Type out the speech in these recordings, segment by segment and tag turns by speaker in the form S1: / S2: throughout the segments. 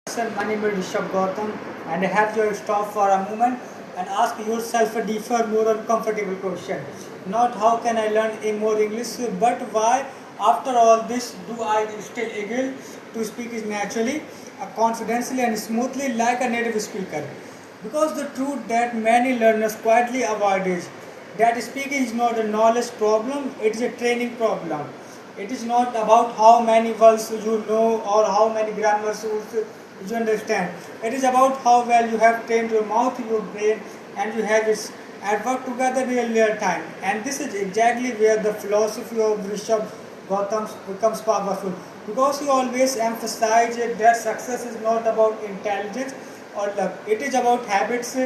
S1: Sir, my name is Rishabh Gautam, and I have your stop for a moment and ask yourself a deeper, more uncomfortable question. Not how can I learn a more English, but why, after all this, do I still able to speak it naturally, confidently, and smoothly like a native speaker? Because the truth that many learners quietly avoid is that speaking is not a knowledge problem, it is a training problem. It is not about how many words you know or how many grammar rules you understand. It is about how well you have trained your mouth, your brain, and you have it and work together in real time. And this is exactly where the philosophy of Rishabh Gautam becomes powerful. Because he always emphasized that success is not about intelligence or luck. It is about habits,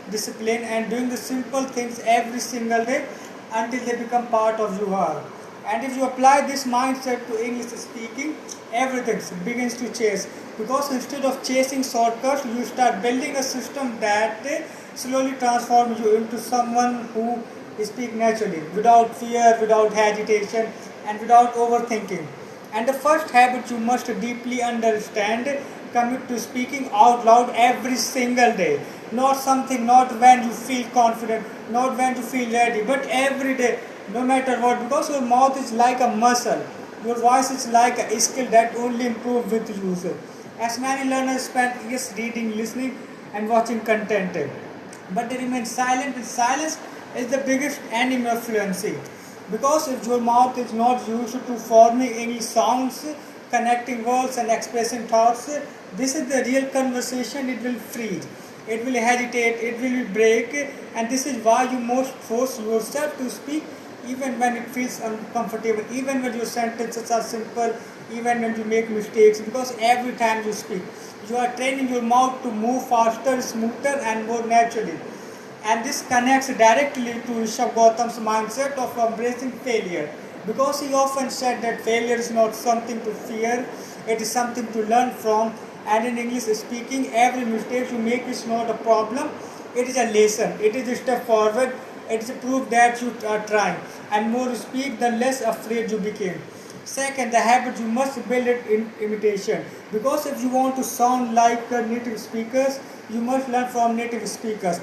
S1: discipline, and doing the simple things every single day until they become part of you are. And if you apply this mindset to English speaking, everything begins to change. Because instead of chasing shortcuts, you start building a system that slowly transforms you into someone who speaks naturally, without fear, without hesitation, and without overthinking. And the first habit you must deeply understand, commit to speaking out loud every single day. Not something, not when you feel confident, not when you feel ready, but every day, no matter what, because your mouth is like a muscle. Your voice is like a skill that only improves with use. As many learners spend years reading, listening, and watching content, but they remain silent, and silence is the biggest enemy of fluency. Because if your mouth is not used to forming English sounds, connecting words, and expressing thoughts, this is the real conversation. It will freeze, it will hesitate, it will break, and this is why you must force yourself to speak even when it feels uncomfortable, even when your sentences are simple, even when you make mistakes, because every time you speak, you are training your mouth to move faster, smoother, and more naturally. And this connects directly to Rishabh Gautam's mindset of embracing failure. Because he often said that failure is not something to fear, it is something to learn from. And in English speaking, every mistake you make is not a problem, it is a lesson, it is a step forward, it is a proof that you are trying. And more you speak, the less afraid you became. Second, the habit you must build it in imitation. Because if you want to sound like native speakers, you must learn from native speakers.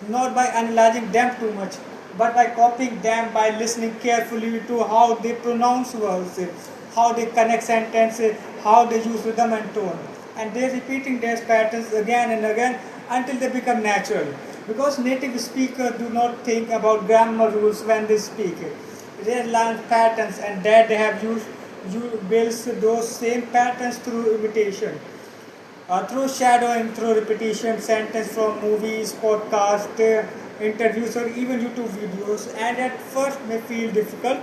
S1: Not by analyzing them too much, but by copying them, by listening carefully to how they pronounce words, how they connect sentences, how they use rhythm and tone. And they're repeating these patterns again and again until they become natural. Because native speakers do not think about grammar rules when they speak. They learn patterns and that they have used you builds those same patterns through imitation. Through shadowing, through repetition, sentence from movies, podcasts, interviews, or even YouTube videos, and at first may feel difficult,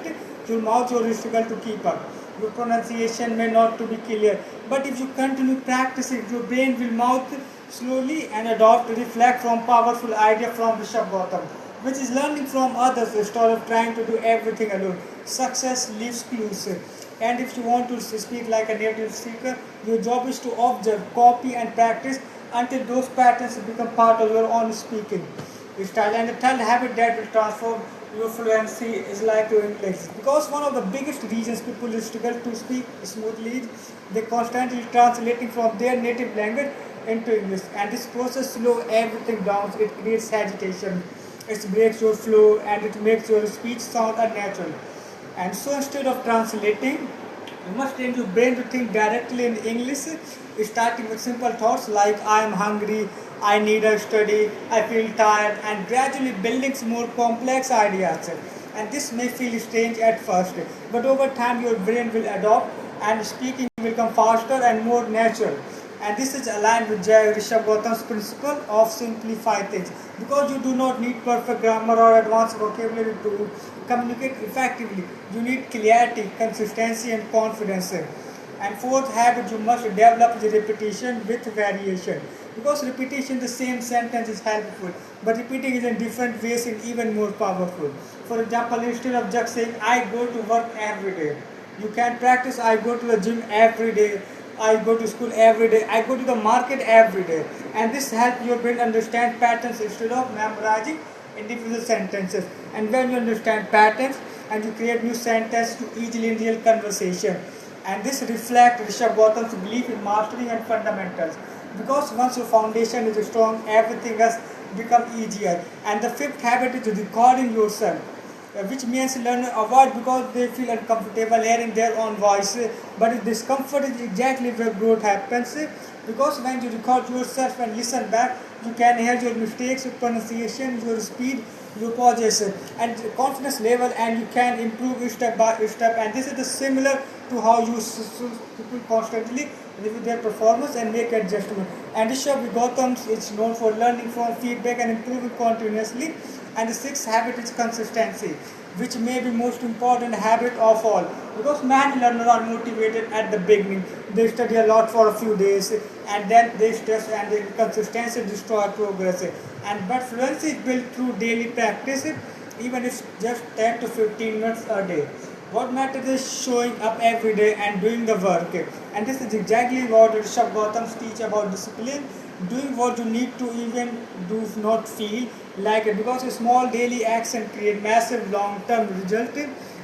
S1: your mouth or difficult to keep up. Your pronunciation may not to be clear, but if you continue practicing, your brain will mouth slowly and adopt, reflect from powerful idea from Rishabh Gautam, which is learning from others instead of trying to do everything alone. Success leaves clues. And if you want to speak like a native speaker, your job is to observe, copy, and practice until those patterns become part of your own speaking style. And the third habit that will transform your fluency is like your English. Because one of the biggest reasons people struggle to speak smoothly is they constantly translating from their native language into English. And this process slows everything down. It creates agitation. It breaks your flow and it makes your speech sound unnatural. And so instead of translating, you must train your brain to think directly in English, starting with simple thoughts like I am hungry, I need a study, I feel tired, and gradually building some more complex ideas. And this may feel strange at first, but over time your brain will adopt and speaking will come faster and more natural. And this is aligned with Jay Rishabh Gautam's principle of simplify things. Because you do not need perfect grammar or advanced vocabulary to communicate effectively. You need clarity, consistency, and confidence. And fourth habit you must develop is repetition with variation. Because repetition the same sentence is helpful, but repeating it in different ways is even more powerful. For example, instead of just saying I go to work every day, you can practice I go to the gym every day, I go to school every day, I go to the market every day. And this helps your brain understand patterns instead of memorizing individual sentences. And when you understand patterns and you create new sentences to easily in real conversation. And this reflects Rishabh Gautam's belief in mastering and fundamentals. because once your foundation is strong, everything else become easier. And the fifth habit is recording yourself, which means learner avoid because they feel uncomfortable hearing their own voice. But discomfort is exactly where growth happens, because when you record yourself and listen back, you can hear your mistakes, your pronunciation, your speed, your pauses, and confidence level, and you can improve step by step. And this is the similar to how you people constantly review their performance and make adjustment. And Rishabh Gautam is known for learning from feedback and improving continuously. And the sixth habit is consistency, which may be most important habit of all, because many learners are motivated at the beginning. They study a lot for a few days and then they stress, and the consistency destroy progress. And but fluency is built through daily practice, even if just 10 to 15 minutes a day. What matters is showing up every day and doing the work. And this is exactly what Rishabh Gautam teach about discipline. Doing what you need to even do not feel like it, because a small daily action create massive long-term result.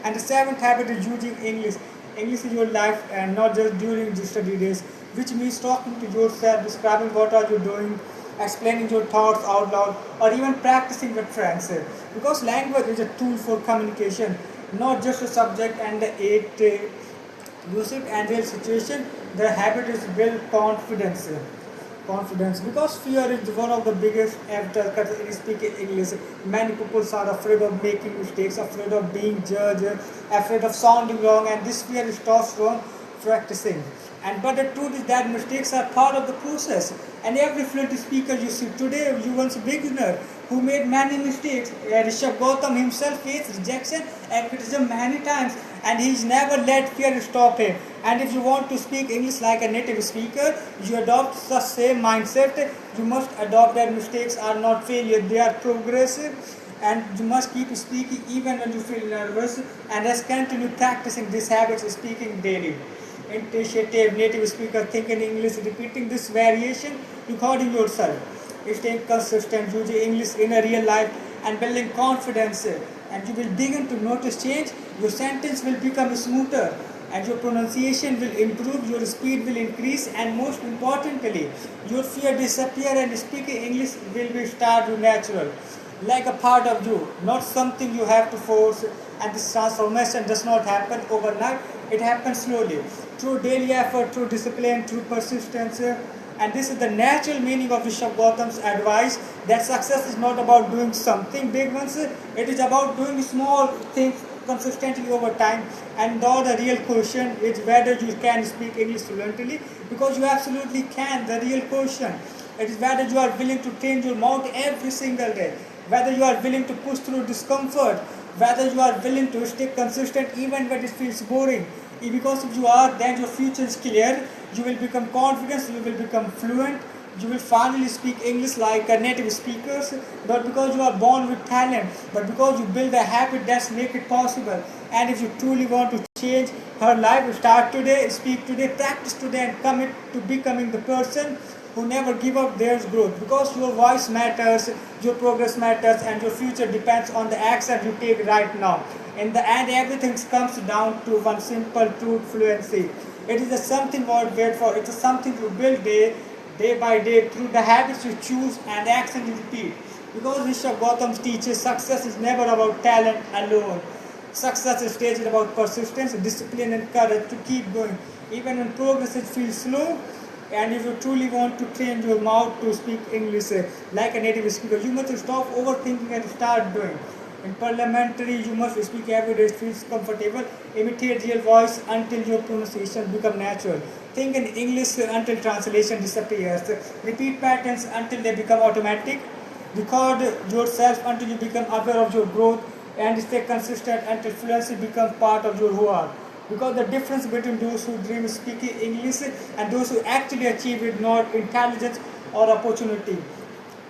S1: And the seventh habit is using English. English in your life and not just during the study days, which means talking to yourself, describing what are you doing, explaining your thoughts out loud, or even practicing with friends. Because language is a tool for communication, not just a subject. And the eighth use it and real situation. The habit is build confidence. Confidence, because fear is one of the biggest obstacles in speaking English. Many people are afraid of making mistakes, afraid of being judged, afraid of sounding wrong, and this fear stops from practicing. And but the truth is that mistakes are part of the process. And every fluent speaker you see today, you once a beginner who made many mistakes. Rishabh Gautam himself faced rejection and criticism many times, and he's never let fear stop him. And if you want to speak English like a native speaker, you adopt the same mindset. You must adopt that mistakes are not failure, they are progressive. And you must keep speaking even when you feel nervous, and just continue practicing these habits, speaking daily. Initiative, native speaker, think in English, repeating this variation, recording yourself, staying consistent, using English in a real life, and building confidence. And you will begin to notice change. Your sentence will become smoother, and your pronunciation will improve, your speed will increase, and most importantly, your fear disappear, and speaking English will be start natural, like a part of you, not something you have to force. And this transformation does not happen overnight, it happens slowly, through daily effort, through discipline, through persistence. And this is the natural meaning of Rishabh Gautam's advice, that success is not about doing something big once, it is about doing small things consistently over time. And now the real question is whether you can speak English fluently, because you absolutely can. The real question, it is whether you are willing to train your mouth every single day, whether you are willing to push through discomfort, whether you are willing to stay consistent even when it feels boring. Because if you are, then your future is clear. You will become confident, you will become fluent, you will finally speak English like a native speakers, not because you are born with talent, but because you build a habit that make it possible. And if you truly want to change her life, start today, speak today, practice today, and commit to becoming the person who never give up their growth, because your voice matters, your progress matters, and your future depends on the action you take right now. In the end, everything comes down to one simple truth: fluency. It is a something worth wait for. It is something you build day by day through the habits you choose and action you repeat. Because Rishabh Gautam teaches success is never about talent alone. Success is about persistence, discipline, and courage to keep going, even when progress feels slow. And if you truly want to train your mouth to speak English like a native speaker, you must stop overthinking and start doing. In parliamentary, you must speak every day, it feels comfortable. Imitate real voice until your pronunciation become natural. Think in English until translation disappears. Repeat patterns until they become automatic. Record yourself until you become aware of your growth, and stay consistent until fluency becomes part of your who are. Because the difference between those who dream speaking English and those who actually achieve it, not intelligence or opportunity.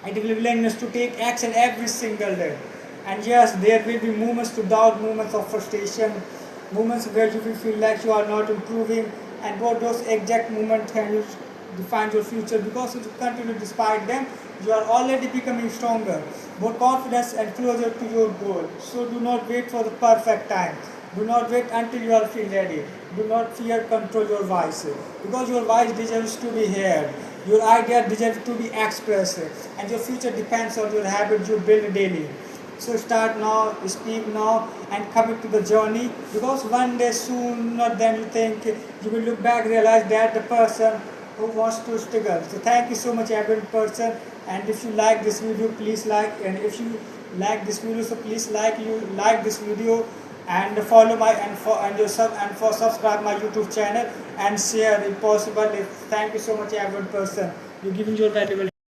S1: It will willingness to take action every single day. And yes, there will be moments to doubt, moments of frustration, moments where you will feel like you are not improving, and what those exact moments can you define your future. Because if you continue despite them, you are already becoming stronger, more confident, and closer to your goal. So do not wait for the perfect time. Do not wait until you are feel ready. Do not fear control your voice, because your voice deserves to be heard. Your idea deserve to be expressed, and your future depends on your habit you build daily. So start now, speak now, and commit to the journey, because one day sooner than you think you will look back, realize that the person who wants to struggle. So thank you so much every person, and if you like this video, please like, and if you like this video, so please like this video, and follow my and for subscribe my YouTube channel, and share if possible. Thank you so much every person. You're giving your valuable